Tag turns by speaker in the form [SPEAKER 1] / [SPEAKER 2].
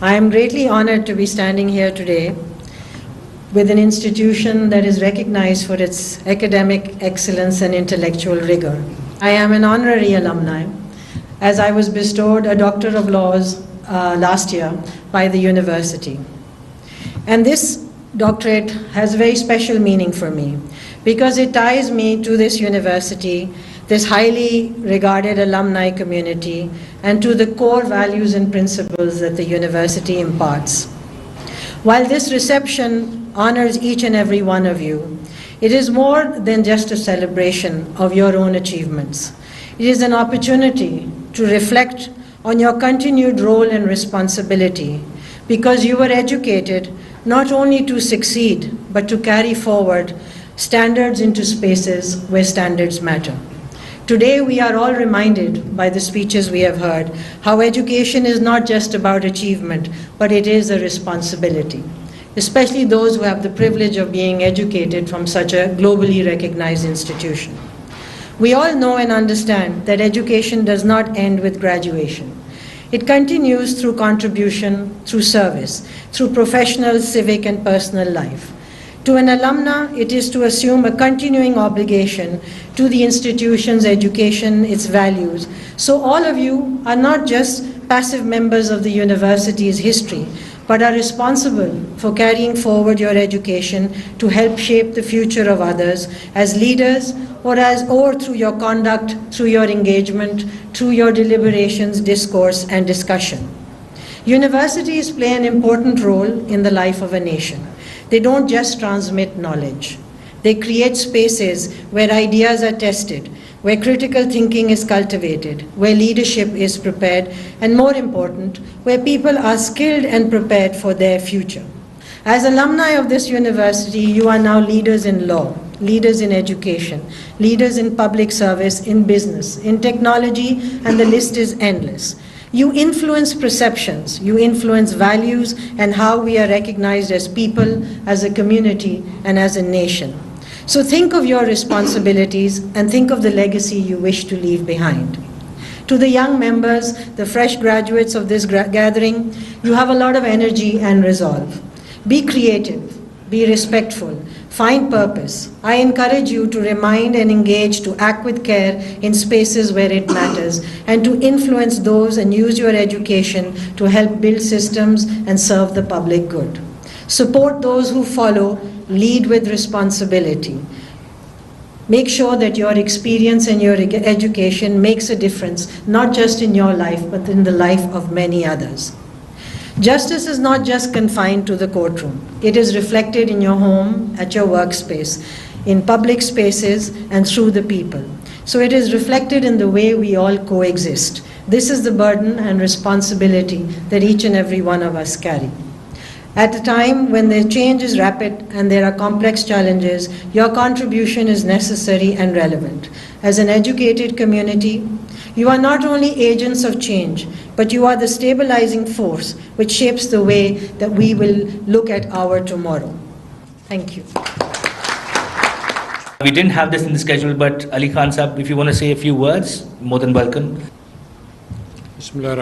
[SPEAKER 1] I am greatly honored to be standing here today with an institution that is recognized for its academic excellence and intellectual rigor. I am an honorary alumni, as I was bestowed a Doctor of Laws last year by the university. And this doctorate has very special meaning for me because it ties me to this university, this highly regarded alumni community, and to the core values and principles that the university imparts. While this reception honors each and every one of you, it is more than just a celebration of your own achievements. It is an opportunity to reflect on your continued role and responsibility because you were educated not only to succeed but to carry forward standards into spaces where standards matter. Today we are all reminded by the speeches we have heard how education is not just about achievement, but it is a responsibility, especially those who have the privilege of being educated from such a globally recognized institution. We all know and understand that education does not end with graduation. It continues through contribution, through service, through professional, civic, and personal life. To an alumna, it is to assume a continuing obligation to the institution's education, its values. So all of you are not just passive members of the university's history, but are responsible for carrying forward your education to help shape the future of others as leaders or through your conduct, through your engagement, through your deliberations, discourse, and discussion. Universities play an important role in the life of a nation. They don't just transmit knowledge. They create spaces where ideas are tested, where critical thinking is cultivated, where leadership is prepared, and more important, where people are skilled and prepared for their future. As alumni of this university, you are now leaders in law, leaders in education, leaders in public service, in business, in technology, and the list is endless. You influence perceptions, you influence values, and how we are recognized as people, as a community, and as a nation. So think of your responsibilities and think of the legacy you wish to leave behind. To the young members, the fresh graduates of this gathering, you have a lot of energy and resolve. Be creative, be respectful, find purpose. I encourage you to remind and engage, to act with care in spaces where it matters, and to influence those and use your education to help build systems and serve the public good. Support those who follow, lead with responsibility. Make sure that your experience and your education makes a difference, not just in your life, but in the life of many others. Justice is not just confined to the courtroom. It is reflected in your home, at your workspace, in public spaces, and through the people. So it is reflected in the way we all coexist. This is the burden and responsibility that each and every one of us carry. At a time when the change is rapid and there are complex challenges, your contribution is necessary and relevant. As an educated community, you are not only agents of change, but you are the stabilizing force which shapes the way that we will look at our tomorrow. Thank you.
[SPEAKER 2] We didn't have this in the schedule, but Ali Khan Sahab, if you want to say a few words, more than welcome.
[SPEAKER 3] Bismillah.